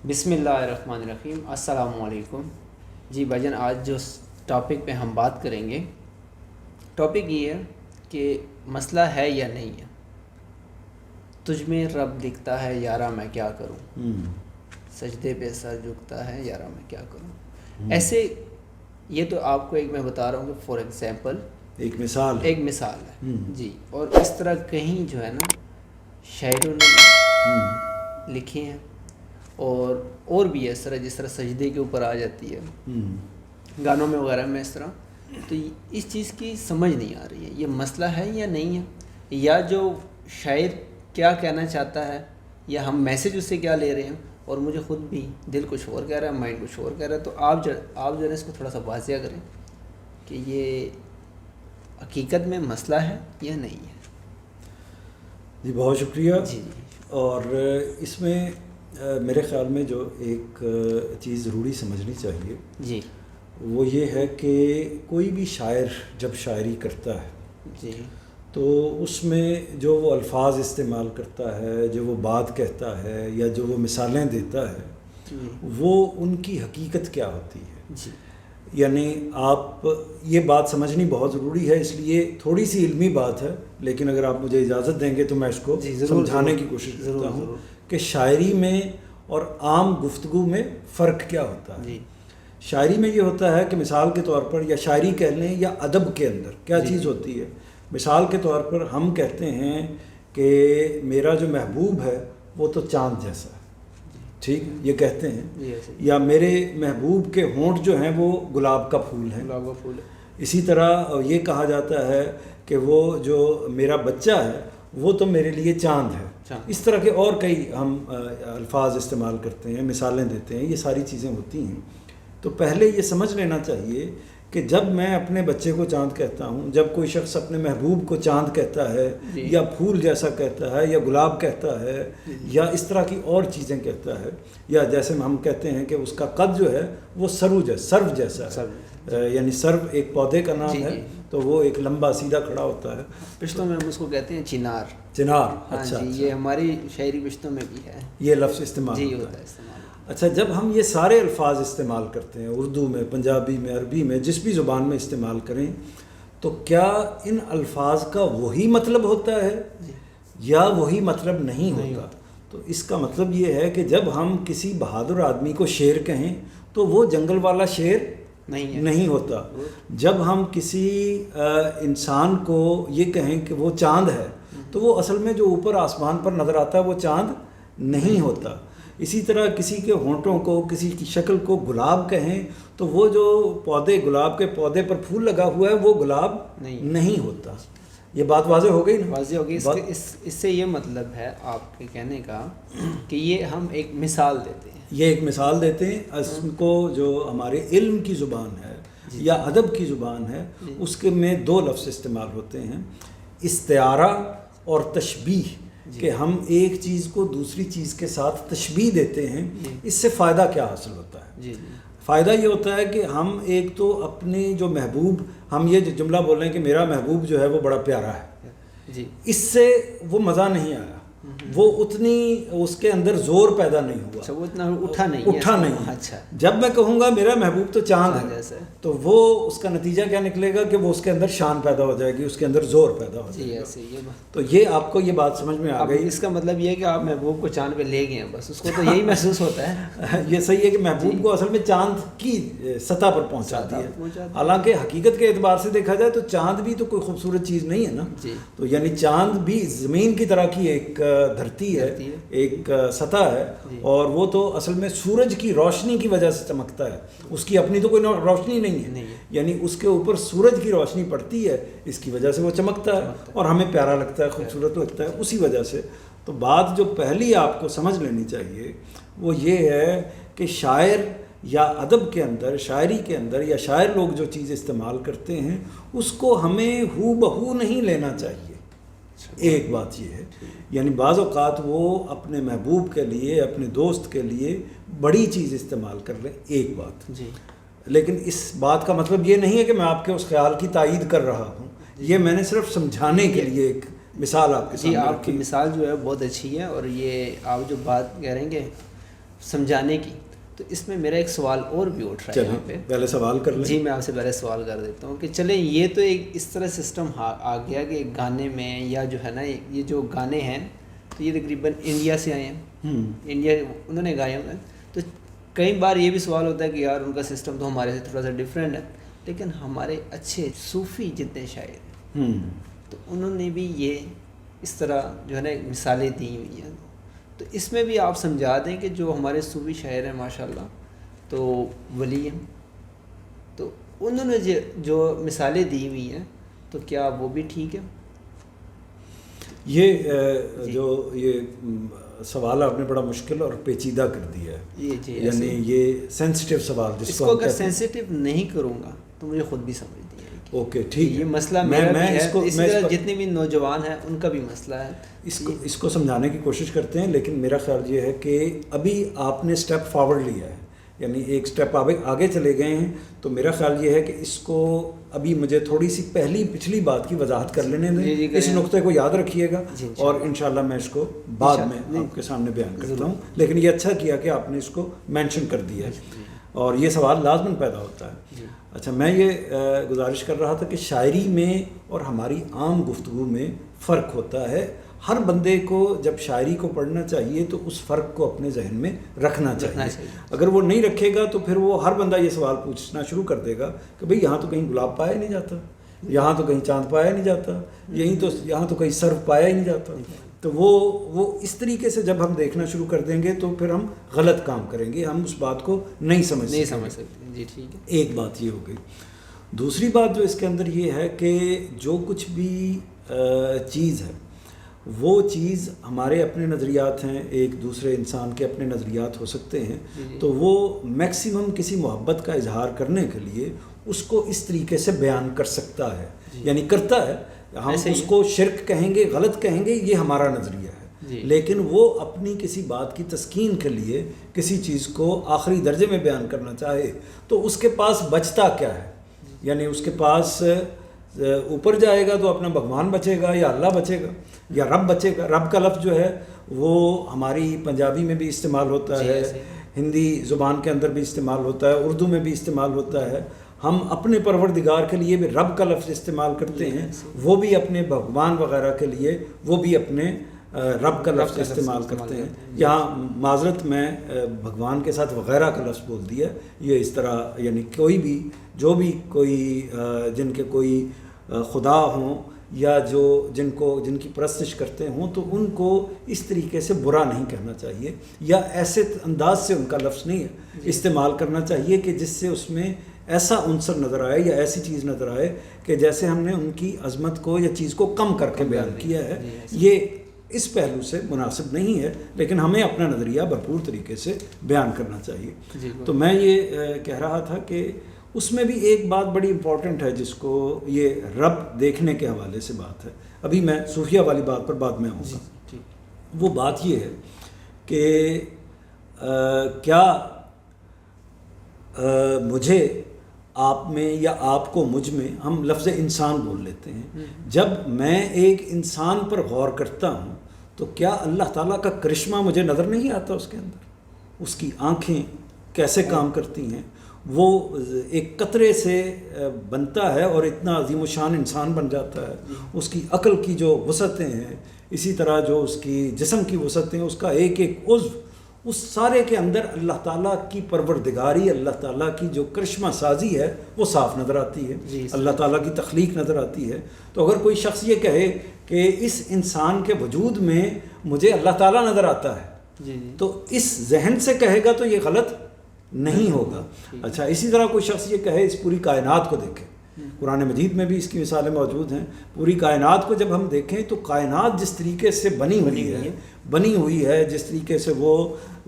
بسم اللہ الرحمن الرحیم، السلام علیکم جی بھائی. آج جو ٹاپک پہ ہم بات کریں گے، ٹاپک یہ ہے کہ مسئلہ ہے یا نہیں ہے. تجھ میں رب دکھتا ہے یارا میں کیا کروں، سجدے پہ سر جھکتا ہے یارا میں کیا کروں. ایسے یہ تو آپ کو ایک میں بتا رہا ہوں کہ فار ایگزامپل ایک مثال ہے جی. اور اس طرح کہیں جو ہے نا شاعروں نے لکھے ہیں اور بھی ہے اس طرح، جس طرح سجدے کے اوپر آ جاتی ہے گانوں میں وغیرہ میں اس طرح. تو اس چیز کی سمجھ نہیں آ رہی ہے یہ مسئلہ ہے یا نہیں ہے، یا جو شاعر کیا کہنا چاہتا ہے یا ہم میسج اس سے کیا لے رہے ہیں. اور مجھے خود بھی دل کچھ اور کہہ رہا ہے، مائنڈ کچھ اور کہہ رہا ہے. تو آپ جو ہے اس کو تھوڑا سا واضح کریں کہ یہ حقیقت میں مسئلہ ہے یا نہیں ہے. جی بہت شکریہ. جی اور اس میں میرے خیال میں جو ایک چیز ضروری سمجھنی چاہیے جی وہ یہ ہے کہ کوئی بھی شاعر جب شاعری کرتا ہے جی تو اس میں جو وہ الفاظ استعمال کرتا ہے، جو وہ بات کہتا ہے یا جو وہ مثالیں دیتا ہے وہ ان کی حقیقت کیا ہوتی ہے. جی یعنی آپ یہ بات سمجھنی بہت ضروری ہے. اس لیے تھوڑی سی علمی بات ہے، لیکن اگر آپ مجھے اجازت دیں گے تو میں اس کو سمجھانے کی کوشش کرتا ہوں کہ شاعری میں اور عام گفتگو میں فرق کیا ہوتا ہے. شاعری میں یہ ہوتا ہے کہ مثال کے طور پر، یا شاعری کہہ لیں یا ادب کے اندر کیا چیز ہوتی ہے. مثال کے طور پر ہم کہتے ہیں کہ میرا جو محبوب ہے وہ تو چاند جیسا ہے، ٹھیک یہ کہتے ہیں. یا میرے محبوب کے ہونٹ جو ہیں وہ گلاب کا پھول ہیں. اسی طرح یہ کہا جاتا ہے کہ وہ جو میرا بچہ ہے وہ تو میرے لیے چاند ہے. اس طرح کے اور کئی ہم الفاظ استعمال کرتے ہیں، مثالیں دیتے ہیں، یہ ساری چیزیں ہوتی ہیں. تو پہلے یہ سمجھ لینا چاہیے کہ جب میں اپنے بچے کو چاند کہتا ہوں، جب کوئی شخص اپنے محبوب کو چاند کہتا ہے یا پھول جیسا کہتا ہے یا گلاب کہتا ہے یا اس طرح کی اور چیزیں کہتا ہے، یا جیسے ہم کہتے ہیں کہ اس کا قد جو ہے وہ سرو جیسا ہے. یعنی سرو ایک پودے کا نام ہے، تو وہ ایک لمبا سیدھا کھڑا ہوتا ہے. پشتوں میں ہم اس کو کہتے ہیں چنار. اچھا یہ ہماری شاعری پشتوں میں بھی ہے یہ لفظ استعمال ہوتا ہے. اچھا، جب ہم یہ سارے الفاظ استعمال کرتے ہیں، اردو میں، پنجابی میں، عربی میں، جس بھی زبان میں استعمال کریں، تو کیا ان الفاظ کا وہی مطلب ہوتا ہے یا وہی مطلب نہیں ہوتا؟ تو اس کا مطلب یہ ہے کہ جب ہم کسی بہادر آدمی کو شیر کہیں تو وہ جنگل والا شیر نہیں ہوتا. جب ہم کسی انسان کو یہ کہیں کہ وہ چاند ہے تو وہ اصل میں جو اوپر آسمان پر نظر آتا ہے وہ چاند نہیں ہوتا. اسی طرح کسی کے ہونٹوں کو، کسی کی شکل کو گلاب کہیں تو وہ جو گلاب کے پودے پر پھول لگا ہوا ہے وہ گلاب نہیں ہوتا. یہ بات واضح ہو گئی نا؟ واضح ہو گئی. اس سے یہ مطلب ہے آپ کے کہنے کا کہ یہ ہم ایک مثال دیتے ہیں. یہ ایک مثال دیتے ہیں. اس کو جو ہمارے علم کی زبان ہے یا ادب کی زبان ہے اس کے میں دو لفظ استعمال ہوتے ہیں، استعارہ اور تشبیہ. کہ ہم ایک چیز کو دوسری چیز کے ساتھ تشبیہ دیتے ہیں. اس سے فائدہ کیا حاصل ہوتا ہے؟ فائدہ یہ ہوتا ہے کہ ہم ایک تو اپنے جو محبوب، ہم یہ جو جملہ بول رہے ہیں کہ میرا محبوب جو ہے وہ بڑا پیارا ہے، اس سے وہ مزہ نہیں آیا، وہ اتنی اس کے اندر زور پیدا نہیں ہوا، وہ اتنا اٹھا نہیں. اچھا، جب میں کہوں گا میرا محبوب تو چاند ہے تو وہ اس کا نتیجہ کیا نکلے گا کہ وہ اس کے اندر شان پیدا ہو جائے گی، اس کے اندر زور پیدا ہو جائے گا. تو یہ آپ کو یہ بات سمجھ میں آ گئی. اس کا مطلب یہ ہے کہ آپ محبوب کو چاند پہ لے گئے ہیں، بس اس کو تو یہی محسوس ہوتا ہے. یہ صحیح ہے کہ محبوب کو اصل میں چاند کی سطح پر پہنچا دیا. حالانکہ حقیقت کے اعتبار سے دیکھا جائے تو چاند بھی تو کوئی خوبصورت چیز نہیں ہے نا. تو یعنی چاند بھی زمین کی طرح کی ایک دھرتی ہے، ایک سطح ہے، اور وہ تو اصل میں سورج کی روشنی کی وجہ سے چمکتا ہے. اس کی اپنی تو کوئی روشنی نہیں ہے، یعنی اس کے اوپر سورج کی روشنی پڑتی ہے، اس کی وجہ سے وہ چمکتا ہے اور ہمیں پیارا لگتا ہے، خوبصورت لگتا ہے اسی وجہ سے. تو بات جو پہلی آپ کو سمجھ لینی چاہیے وہ یہ ہے کہ شاعر یا ادب کے اندر، شاعری کے اندر، یا شاعر لوگ جو چیز استعمال کرتے ہیں اس کو ہمیں ہو بہو نہیں لینا چاہیے. ایک بات یہ ہے، یعنی بعض اوقات وہ اپنے محبوب کے لیے، اپنے دوست کے لیے بڑی چیز استعمال کر لیں، ایک بات. لیکن اس بات کا مطلب یہ نہیں ہے کہ میں آپ کے اس خیال کی تائید کر رہا ہوں. یہ میں نے صرف سمجھانے کے لیے ایک مثال آپ کے سامنے آپ کی مثال جو ہے بہت اچھی ہے. اور یہ آپ جو بات کہہ رہے ہیں کہ سمجھانے کی. تو اس میں میرا ایک سوال اور بھی اٹھ رہا ہے یہاں پہ. پہلے سوال کر لیں. جی میں آپ سے پہلے سوال کر دیتا ہوں کہ چلیں یہ تو ایک اس طرح سسٹم آ گیا کہ گانے میں یا جو ہے نا یہ جو گانے ہیں تو یہ تقریباً انڈیا سے آئے ہیں, انڈیا انہوں نے گائے ہوئے ہیں. تو کئی بار یہ بھی سوال ہوتا ہے کہ یار ان کا سسٹم تو ہمارے سے تھوڑا سا ڈفرینٹ ہے, لیکن ہمارے اچھے صوفی جتنے شاعر ہیں تو انہوں نے بھی یہ اس طرح جو ہے نا مثالیں دی ہوئی ہیں. تو اس میں بھی آپ سمجھا دیں کہ جو ہمارے صوفی شاعر ہیں ماشاءاللہ تو ولی ہیں, تو انہوں نے جو مثالیں دی ہوئی ہیں تو کیا وہ بھی ٹھیک ہے؟ یہ جو یہ سوال آپ نے بڑا مشکل اور پیچیدہ کر دیا ہے. یعنی یہ سینسٹیو سوال جس کو اگر سینسٹیو نہیں کروں گا تو مجھے خود بھی سمجھ نہیں آئے گی. اوکے ٹھیک ہے, یہ مسئلہ میرا بھی ہے, اسی طرح جتنے بھی نوجوان ہیں ان کا بھی مسئلہ ہے. اس کو سمجھانے کی کوشش کرتے ہیں, لیکن میرا خیال یہ ہے کہ ابھی آپ نے اسٹیپ فارورڈ لیا ہے, یعنی ایک اسٹیپ آگے چلے گئے ہیں. تو میرا خیال یہ ہے کہ اس کو ابھی مجھے تھوڑی سی پچھلی بات کی وضاحت کر لینے دیں. اس نقطے کو یاد رکھیے گا اور انشاءاللہ میں اس کو بعد میں آپ کے سامنے بیان کرتا ہوں. لیکن یہ اچھا کیا کہ آپ نے اس کو مینشن کر دیا ہے اور یہ سوال لازماً پیدا ہوتا ہے. اچھا, میں یہ گزارش کر رہا تھا کہ شاعری میں اور ہماری عام گفتگو میں فرق ہوتا ہے. ہر بندے کو جب شاعری کو پڑھنا چاہیے تو اس فرق کو اپنے ذہن میں رکھنا چاہیے. اگر وہ نہیں رکھے گا تو پھر وہ ہر بندہ یہ سوال پوچھنا شروع کر دے گا کہ بھئی یہاں تو کہیں گلاب پایا نہیں جاتا, یہاں تو کہیں چاند پایا نہیں جاتا, یہاں تو کہیں سرف پایا ہی نہیں جاتا. تو وہ اس طریقے سے جب ہم دیکھنا شروع کر دیں گے تو پھر ہم غلط کام کریں گے, ہم اس بات کو نہیں سمجھ سکتے. جی ٹھیک ہے, ایک بات یہ ہو گئی. دوسری بات جو اس کے اندر یہ ہے کہ جو کچھ بھی چیز ہے وہ چیز ہمارے اپنے نظریات ہیں, ایک دوسرے انسان کے اپنے نظریات ہو سکتے ہیں. تو وہ میکسیمم کسی محبت کا اظہار کرنے کے لیے اس کو اس طریقے سے بیان کر سکتا ہے, یعنی کرتا ہے. ہم اس کو شرک کہیں گے, غلط کہیں گے, یہ ہمارا نظریہ ہے. لیکن وہ اپنی کسی بات کی تسکین کے لیے کسی چیز کو آخری درجے میں بیان کرنا چاہے تو اس کے پاس بچتا کیا ہے, یعنی اس کے پاس اوپر جائے گا تو اپنا بھگوان بچے گا یا اللہ بچے گا یا رب بچے گا. رب کا لفظ جو ہے وہ ہماری پنجابی میں بھی استعمال ہوتا ہے, ہندی زبان کے اندر بھی استعمال ہوتا ہے, اردو میں بھی استعمال ہوتا ہے. ہم اپنے پروردگار کے لیے بھی رب کا لفظ استعمال کرتے ہیں, وہ بھی اپنے بھگوان وغیرہ کے لیے وہ بھی اپنے رب کا لفظ استعمال کرتے ہیں. یہاں معذرت میں بھگوان کے ساتھ وغیرہ کا لفظ بول دیا, یہ اس طرح یعنی کوئی بھی جو بھی کوئی جن کے کوئی خدا ہوں یا جن کی پرستش کرتے ہوں تو ان کو اس طریقے سے برا نہیں کہنا چاہیے یا ایسے انداز سے ان کا لفظ نہیں استعمال کرنا چاہیے کہ جس سے اس میں ایسا عنصر نظر آئے یا ایسی چیز نظر آئے کہ جیسے ہم نے ان کی عظمت کو یا چیز کو کم کر کے بیان کیا ہے. یہ اس پہلو سے مناسب نہیں ہے, لیکن ہمیں اپنا نظریہ بھرپور طریقے سے بیان کرنا چاہیے. تو میں یہ کہہ رہا تھا کہ اس میں بھی ایک بات بڑی امپورٹنٹ ہے جس کو یہ رب دیکھنے کے حوالے سے بات ہے. ابھی میں صوفیہ والی بات پر بعد میں آؤں گا. وہ بات یہ ہے کہ کیا مجھے آپ میں یا آپ کو مجھ میں, ہم لفظ انسان بول لیتے ہیں, جب میں ایک انسان پر غور کرتا ہوں تو کیا اللہ تعالیٰ کا کرشمہ مجھے نظر نہیں آتا اس کے اندر؟ اس کی آنکھیں کیسے کام کرتی ہیں, وہ ایک قطرے سے بنتا ہے اور اتنا عظیم و شان انسان بن جاتا ہے. اس کی عقل کی جو وسعتیں ہیں, اسی طرح جو اس کی جسم کی وسعتیں, اس کا ایک ایک عضو, اس سارے کے اندر اللہ تعالیٰ کی پروردگاری, اللہ تعالیٰ کی جو کرشمہ سازی ہے وہ صاف نظر آتی ہے, اللہ تعالیٰ کی تخلیق نظر آتی ہے. تو اگر کوئی شخص یہ کہے کہ اس انسان کے وجود میں مجھے اللہ تعالیٰ نظر آتا ہے, تو اس ذہن سے کہے گا تو یہ غلط نہیں ہوگا. اچھا, اسی طرح کوئی شخص یہ کہے اس پوری کائنات کو دیکھے, قرآن مجید میں بھی اس کی مثالیں موجود ہیں. پوری کائنات کو جب ہم دیکھیں تو کائنات جس طریقے سے بنی ہوئی ہے, جس طریقے سے وہ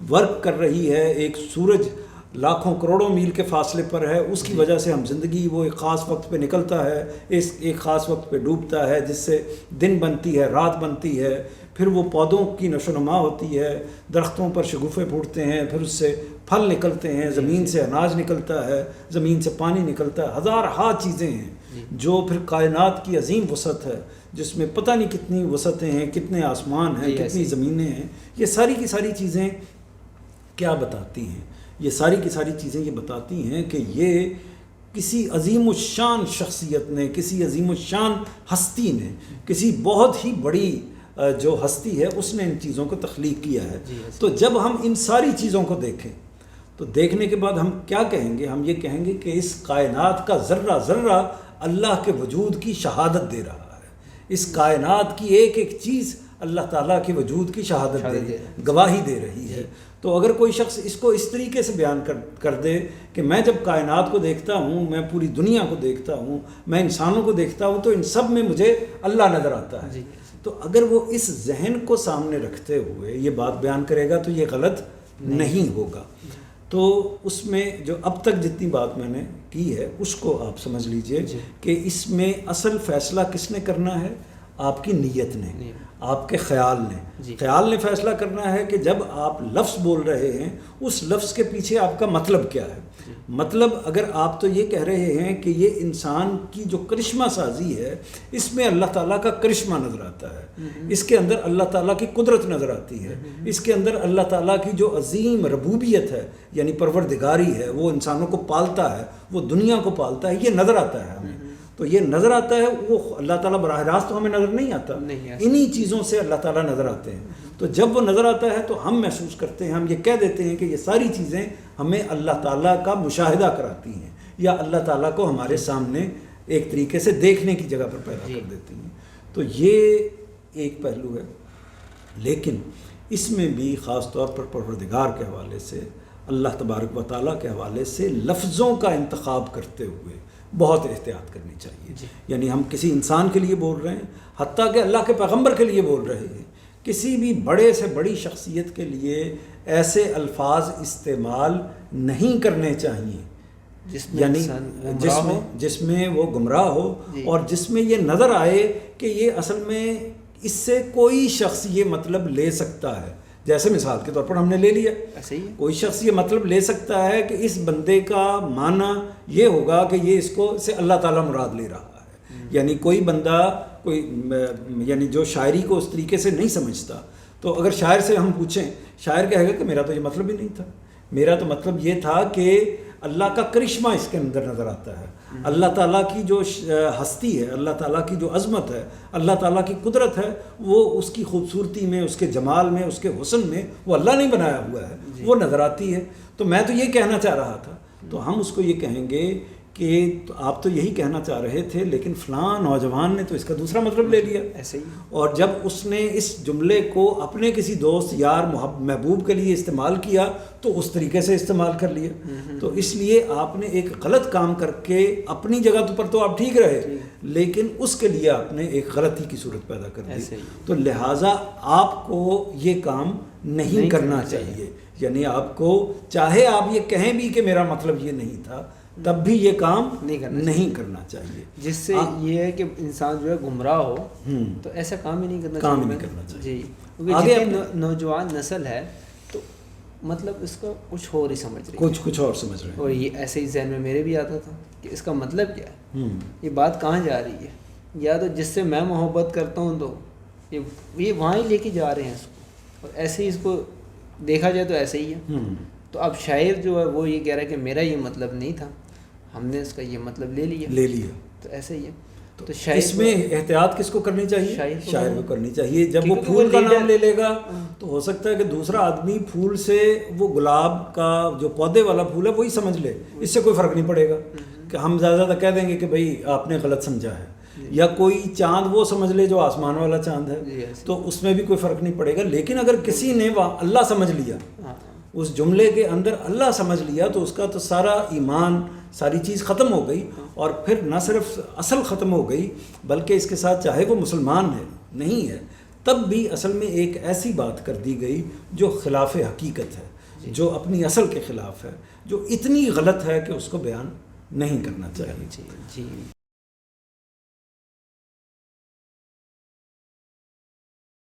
ورک کر رہی ہے, ایک سورج لاکھوں کروڑوں میل کے فاصلے پر ہے, اس کی وجہ سے ہم زندگی, وہ ایک خاص وقت پہ نکلتا ہے, ایک خاص وقت پہ ڈوبتا ہے, جس سے دن بنتی ہے, رات بنتی ہے, پھر وہ پودوں کی نشو و نما ہوتی ہے, درختوں پر شگوفے پھوٹتے ہیں, پھر اس سے پھل نکلتے ہیں, زمین سے اناج نکلتا ہے, زمین سے پانی نکلتا ہے, ہزار ہا چیزیں ہیں جو پھر کائنات کی عظیم وسعت ہے جس میں پتہ نہیں کتنی وسعتیں ہیں, کتنے آسمان ہیں, کتنی زمینیں ہیں. یہ ساری کی ساری چیزیں کیا بتاتی ہیں؟ یہ ساری کی ساری چیزیں یہ بتاتی ہیں کہ یہ کسی عظیم الشان شخصیت نے، کسی عظیم الشان ہستی نے، کسی بہت ہی بڑی جو ہستی ہے اس نے ان چیزوں کو تخلیق کیا ہے. تو جب ہم ان ساری چیزوں کو دیکھیں تو دیکھنے کے بعد ہم کیا کہیں گے؟ ہم یہ کہیں گے کہ اس کائنات کا ذرہ ذرہ اللہ کے وجود کی شہادت دے رہا ہے. اس کائنات کی ایک ایک چیز اللہ تعالیٰ کے وجود کی شہادت دے رہی ہے، گواہی دے رہی ہے. تو اگر کوئی شخص اس کو اس طریقے سے بیان کر دے کہ میں جب کائنات کو دیکھتا ہوں، میں پوری دنیا کو دیکھتا ہوں، میں انسانوں کو دیکھتا ہوں، تو ان سب میں مجھے اللہ نظر آتا ہے. تو اگر وہ اس ذہن کو سامنے رکھتے ہوئے یہ بات بیان کرے گا تو یہ غلط نہیں ہوگا. تو اس میں جو اب تک جتنی بات میں نے کی ہے اس کو آپ سمجھ لیجئے کہ اس میں اصل فیصلہ کس نے کرنا ہے؟ آپ کی نیت نے، آپ کے خیال نے. خیال نے فیصلہ کرنا ہے کہ جب آپ لفظ بول رہے ہیں اس لفظ کے پیچھے آپ کا مطلب کیا ہے. مطلب اگر آپ تو یہ کہہ رہے ہیں کہ یہ انسان کی جو کرشمہ سازی ہے اس میں اللہ تعالیٰ کا کرشمہ نظر آتا ہے، اس کے اندر اللہ تعالیٰ کی قدرت نظر آتی ہے، اس کے اندر اللہ تعالیٰ کی جو عظیم ربوبیت ہے یعنی پروردگاری ہے، وہ انسانوں کو پالتا ہے، وہ دنیا کو پالتا ہے، یہ نظر آتا ہے ہمیں. تو یہ نظر آتا ہے، وہ اللہ تعالیٰ براہ راست تو ہمیں نظر نہیں آتا، انہی چیزوں سے اللہ تعالیٰ نظر آتے ہیں. تو جب وہ نظر آتا ہے تو ہم محسوس کرتے ہیں، ہم یہ کہہ دیتے ہیں کہ یہ ساری چیزیں ہمیں اللہ تعالیٰ کا مشاہدہ کراتی ہیں یا اللہ تعالیٰ کو ہمارے سامنے ایک طریقے سے دیکھنے کی جگہ پر پیدا کر دیتی ہیں. تو یہ ایک پہلو ہے. لیکن اس میں بھی خاص طور پر پروردگار کے حوالے سے، اللہ تبارک و تعالیٰ کے حوالے سے لفظوں کا انتخاب کرتے ہوئے بہت احتیاط کرنی چاہیے. یعنی ہم کسی انسان کے لیے بول رہے ہیں، حتیٰ کہ اللہ کے پیغمبر کے لیے بول رہے ہیں، کسی بھی بڑے سے بڑی شخصیت کے لیے ایسے الفاظ استعمال نہیں کرنے چاہیے یعنی جس میں وہ گمراہ ہو اور جس میں یہ نظر آئے کہ یہ اصل میں اس سے کوئی شخص یہ مطلب لے سکتا ہے. جیسے مثال کے طور پر ہم نے لے لیا، کوئی شخص یہ مطلب لے سکتا ہے کہ اس بندے کا معنی یہ ہوگا کہ یہ اس کو سے اللہ تعالیٰ مراد لے رہا ہے. یعنی کوئی بندہ یعنی جو شاعری کو اس طریقے سے نہیں سمجھتا، تو اگر شاعر سے ہم پوچھیں، شاعر کہے گا کہ میرا تو یہ مطلب ہی نہیں تھا، میرا تو مطلب یہ تھا کہ اللہ کا کرشمہ اس کے اندر نظر آتا ہے، اللہ تعالیٰ کی جو ہستی ہے، اللہ تعالیٰ کی جو عظمت ہے، اللہ تعالیٰ کی قدرت ہے، وہ اس کی خوبصورتی میں، اس کے جمال میں، اس کے حسن میں، وہ اللہ نے بنایا ہوا ہے، وہ نظر آتی ہے. تو میں تو یہ کہنا چاہ رہا تھا. تو ہم اس کو یہ کہیں گے کہ آپ تو یہی کہنا چاہ رہے تھے، لیکن فلاں نوجوان نے تو اس کا دوسرا مطلب لے لیا. ایسے ہی. اور جب اس نے اس جملے کو اپنے کسی دوست یار محبوب کے لیے استعمال کیا تو اس طریقے سے استعمال کر لیا. تو اس لیے آپ نے ایک غلط کام کر کے اپنی جگہ پر تو آپ ٹھیک رہے، لیکن اس کے لیے آپ نے ایک غلطی کی صورت پیدا کر دی. تو لہٰذا آپ کو یہ کام نہیں کرنا چاہیے. یعنی آپ کو چاہے آپ یہ کہیں بھی کہ میرا مطلب یہ نہیں تھا، تب بھی یہ کام نہیں کرنا چاہیے. جس سے یہ ہے کہ انسان جو ہے گمراہ ہو تو ایسا کام ہی نہیں کرنا چاہیے. جی، کیونکہ آگے نوجوان نسل ہے تو مطلب اس کا کچھ اور ہی سمجھ رہی ہے، کچھ اور سمجھ رہے ہیں. اور یہ ایسے ہی ذہن میں میرے بھی آتا تھا کہ اس کا مطلب کیا ہے، یہ بات کہاں جا رہی ہے، یا تو جس سے میں محبت کرتا ہوں تو یہ وہاں ہی لے کے جا رہے ہیں اس کو، اور ایسے ہی اس کو دیکھا جائے تو ایسے ہی ہے. تو اب شاعر جو ہے وہ یہ کہہ رہا ہے کہ میرا یہ مطلب نہیں تھا، ہم نے اس کا یہ مطلب لے لیا. تو ایسے ہی ہے. تو شاعر اس میں احتیاط کس کو کرنی چاہیے؟ شاعر کو کرنی چاہیے. جب وہ پھول کا نام لے لے گا تو ہو سکتا ہے کہ دوسرا آدمی پھول سے وہ گلاب کا جو پودے والا پھول ہے وہی سمجھ لے، اس سے کوئی فرق نہیں پڑے گا. کہ ہم زیادہ کہہ دیں گے کہ بھائی آپ نے غلط سمجھا ہے، یا کوئی چاند وہ سمجھ لے جو آسمان والا چاند ہے، تو اس میں بھی کوئی فرق نہیں پڑے گا. لیکن اگر کسی نے اللہ سمجھ لیا، اس جملے کے اندر اللہ سمجھ لیا، تو اس کا تو سارا ایمان، ساری چیز ختم ہو گئی. اور پھر نہ صرف اصل ختم ہو گئی بلکہ اس کے ساتھ چاہے وہ مسلمان ہے نہیں ہے، تب بھی اصل میں ایک ایسی بات کر دی گئی جو خلاف حقیقت ہے، جو اپنی اصل کے خلاف ہے، جو اتنی غلط ہے کہ اس کو بیان نہیں کرنا چاہیے.